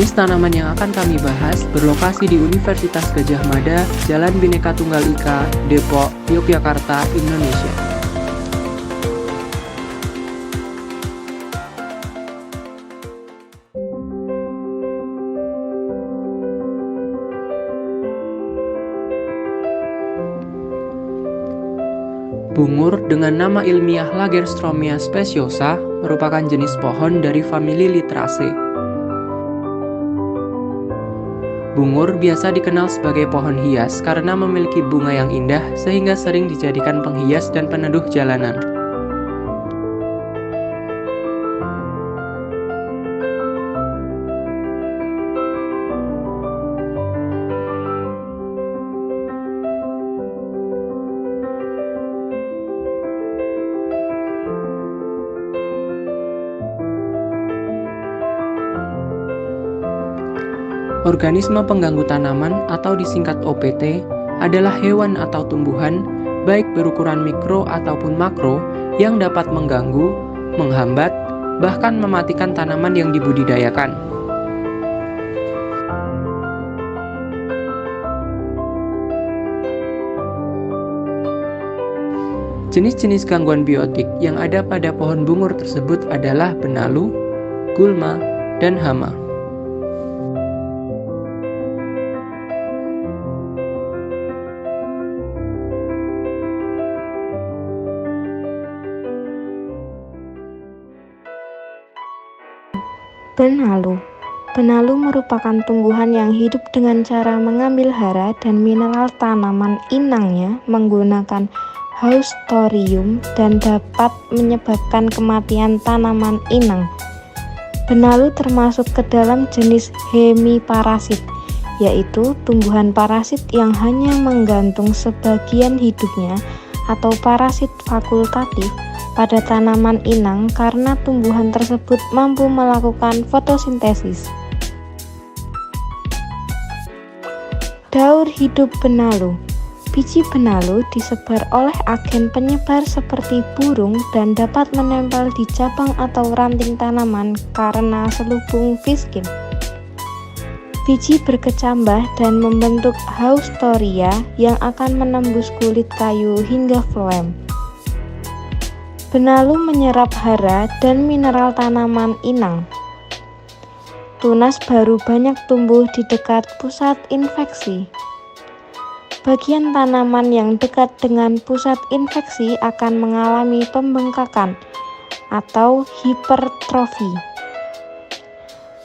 Jenis tanaman yang akan kami bahas berlokasi di Universitas Gadjah Mada, Jalan Bhinneka Tunggal Ika, Depok, Yogyakarta, Indonesia. Bungur dengan nama ilmiah Lagerstromia speciosa merupakan jenis pohon dari famili Literaceae. Bungur biasa dikenal sebagai pohon hias karena memiliki bunga yang indah sehingga sering dijadikan penghias dan peneduh jalanan. Organisme pengganggu tanaman atau disingkat OPT adalah hewan atau tumbuhan baik berukuran mikro ataupun makro yang dapat mengganggu, menghambat, bahkan mematikan tanaman yang dibudidayakan. Jenis-jenis gangguan biotik yang ada pada pohon bungur tersebut adalah benalu, gulma, dan hama. Benalu. Benalu merupakan tumbuhan yang hidup dengan cara mengambil hara dan mineral tanaman inangnya menggunakan Haustorium dan dapat menyebabkan kematian tanaman inang. Benalu termasuk ke dalam jenis hemiparasit, yaitu tumbuhan parasit yang hanya menggantung sebagian hidupnya atau parasit fakultatif pada tanaman inang karena tumbuhan tersebut mampu melakukan fotosintesis. Daur hidup benalu. Biji benalu disebar oleh agen penyebar seperti burung dan dapat menempel di cabang atau ranting tanaman karena selubung fiskin. Biji berkecambah dan membentuk haustoria yang akan menembus kulit kayu hingga floem. Benalu menyerap hara dan mineral tanaman inang. Tunas baru banyak tumbuh di dekat pusat infeksi. Bagian tanaman yang dekat dengan pusat infeksi akan mengalami pembengkakan atau hipertrofi.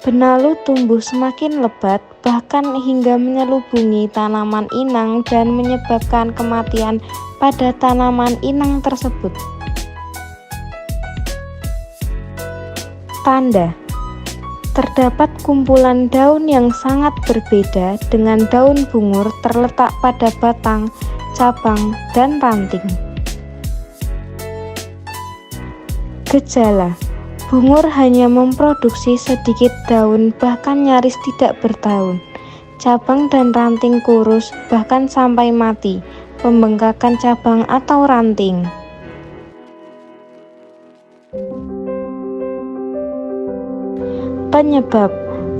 Benalu tumbuh semakin lebat bahkan hingga menyelubungi tanaman inang dan menyebabkan kematian pada tanaman inang tersebut. Tanda. Terdapat kumpulan daun yang sangat berbeda dengan daun bungur terletak pada batang, cabang, dan ranting. Gejala. Bungur hanya memproduksi sedikit daun bahkan nyaris tidak berdaun. Cabang dan ranting kurus bahkan sampai mati, pembengkakan cabang atau ranting. Penyebab.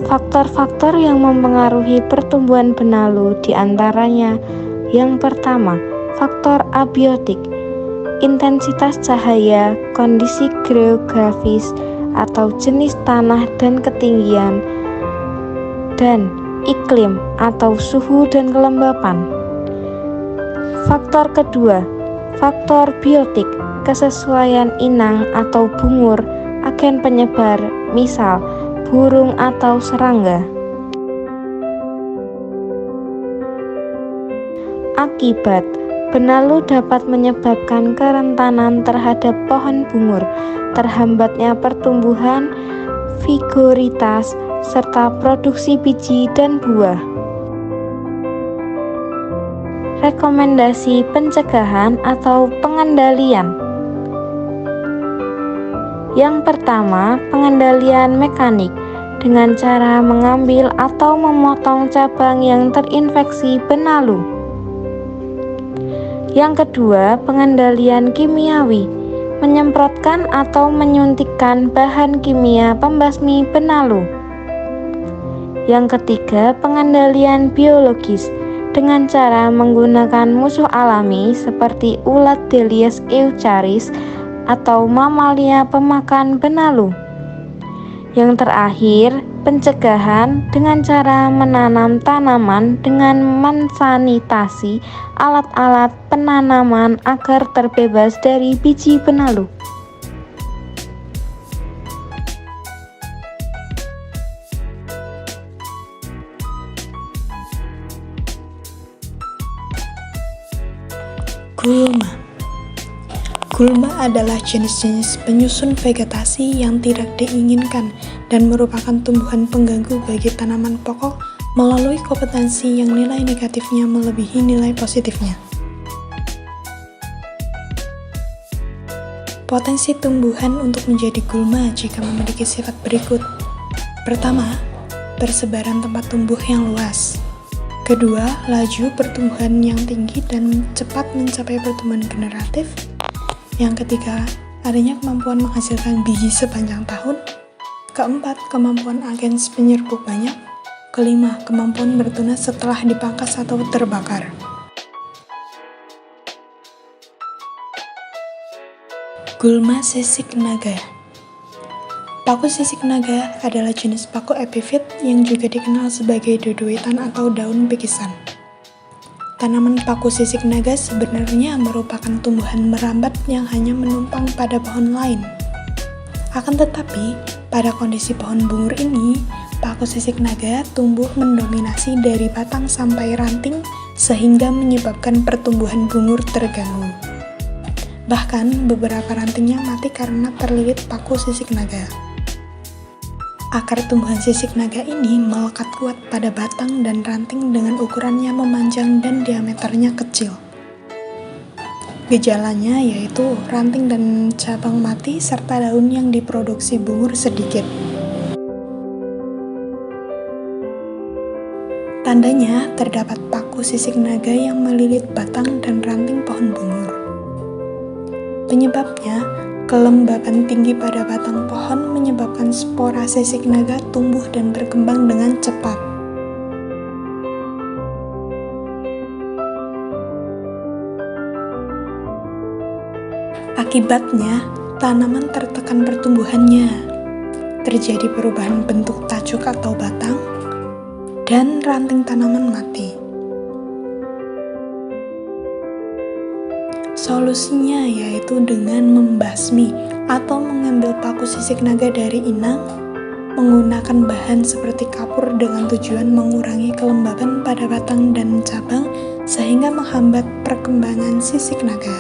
Faktor-faktor yang mempengaruhi pertumbuhan benalu diantaranya: yang pertama, faktor abiotik, intensitas cahaya, kondisi geografis atau jenis tanah dan ketinggian, dan iklim atau suhu dan kelembapan. Faktor kedua, faktor biotik, kesesuaian inang atau bungur, agen penyebar, misal burung atau serangga. Akibat. Benalu dapat menyebabkan kerentanan terhadap pohon bungur, terhambatnya pertumbuhan, vigoritas, serta produksi biji dan buah. Rekomendasi pencegahan atau pengendalian. Yang pertama, pengendalian mekanik dengan cara mengambil atau memotong cabang yang terinfeksi benalu. Yang kedua, pengendalian kimiawi, menyemprotkan atau menyuntikkan bahan kimia pembasmi benalu. Yang ketiga, pengendalian biologis dengan cara menggunakan musuh alami seperti ulat Delius eucharis atau mamalia pemakan benalu. Yang terakhir, pencegahan dengan cara menanam tanaman dengan mensanitasi alat-alat penanaman agar terbebas dari biji benalu. Gulma. Gulma adalah jenis-jenis penyusun vegetasi yang tidak diinginkan dan merupakan tumbuhan pengganggu bagi tanaman pokok melalui kompetensi yang nilai negatifnya melebihi nilai positifnya. Potensi tumbuhan untuk menjadi gulma jika memiliki sifat berikut. Pertama, persebaran tempat tumbuh yang luas. Kedua, laju pertumbuhan yang tinggi dan cepat mencapai pertumbuhan generatif. Yang ketiga, adanya kemampuan menghasilkan biji sepanjang tahun. Keempat, kemampuan agens penyerbuk banyak. Kelima, kemampuan bertunas setelah dipangkas atau terbakar. Gulma sisik naga. Paku sisik naga adalah jenis paku epifit yang juga dikenal sebagai duduitan atau daun bikisan. Tanaman paku sisik naga sebenarnya merupakan tumbuhan merambat yang hanya menumpang pada pohon lain. Akan tetapi, pada kondisi pohon bungur ini, paku sisik naga tumbuh mendominasi dari batang sampai ranting sehingga menyebabkan pertumbuhan bungur terganggu. Bahkan, beberapa rantingnya mati karena terlilit paku sisik naga. Akar tumbuhan sisik naga ini melekat kuat pada batang dan ranting dengan ukurannya memanjang dan diameternya kecil. Gejalanya yaitu ranting dan cabang mati serta daun yang diproduksi bungur sedikit. Tandanya terdapat paku sisik naga yang melilit batang dan ranting pohon bungur. Penyebabnya, kelembapan tinggi pada batang pohon menyebabkan spora sisik naga tumbuh dan berkembang dengan cepat. Akibatnya, tanaman tertekan pertumbuhannya. Terjadi perubahan bentuk tajuk atau batang, dan ranting tanaman mati. Solusinya yaitu dengan membasmi atau mengambil paku sisik naga dari inang, menggunakan bahan seperti kapur dengan tujuan mengurangi kelembaban pada batang dan cabang sehingga menghambat perkembangan sisik naga.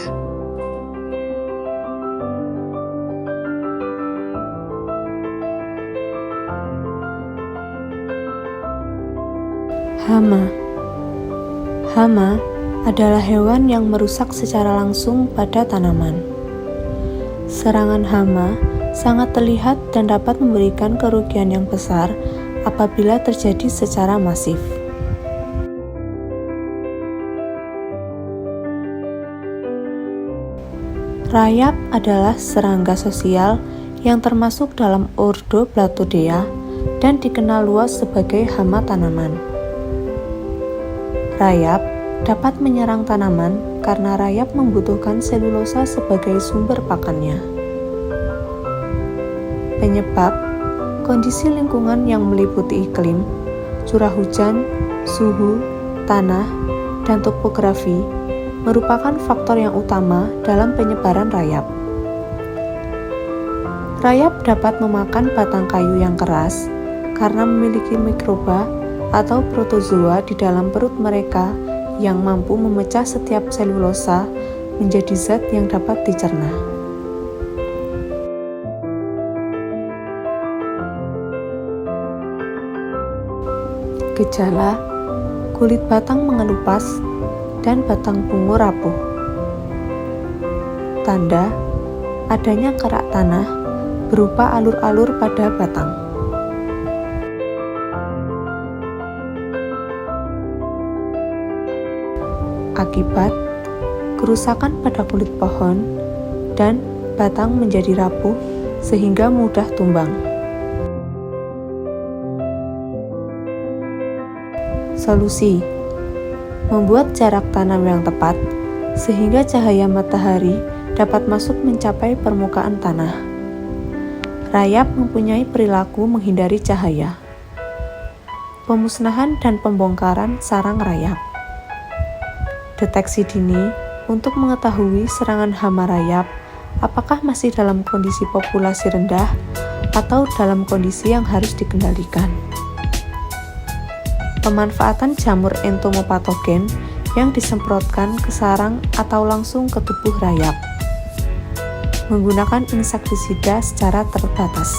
Hama adalah hewan yang merusak secara langsung pada tanaman. Serangan hama sangat terlihat dan dapat memberikan kerugian yang besar apabila terjadi secara masif. Rayap adalah serangga sosial yang termasuk dalam ordo Platodea dan dikenal luas sebagai hama tanaman. Rayap dapat menyerang tanaman karena rayap membutuhkan selulosa sebagai sumber pakannya. Penyebab, kondisi lingkungan yang meliputi iklim, curah hujan, suhu, tanah, dan topografi merupakan faktor yang utama dalam penyebaran rayap. Rayap dapat memakan batang kayu yang keras karena memiliki mikroba atau protozoa di dalam perut mereka yang mampu memecah setiap selulosa menjadi zat yang dapat dicerna. Gejala: kulit batang mengelupas dan batang bungur rapuh. Tanda: adanya kerak tanah berupa alur-alur pada batang. Akibat: kerusakan pada kulit pohon dan batang menjadi rapuh sehingga mudah tumbang. Solusi: membuat jarak tanam yang tepat sehingga cahaya matahari dapat masuk mencapai permukaan tanah. Rayap mempunyai perilaku menghindari cahaya. Pemusnahan dan pembongkaran sarang rayap. Deteksi dini untuk mengetahui serangan hama rayap, apakah masih dalam kondisi populasi rendah atau dalam kondisi yang harus dikendalikan. Pemanfaatan jamur entomopatogen yang disemprotkan ke sarang atau langsung ke tubuh rayap. Menggunakan insektisida secara terbatas.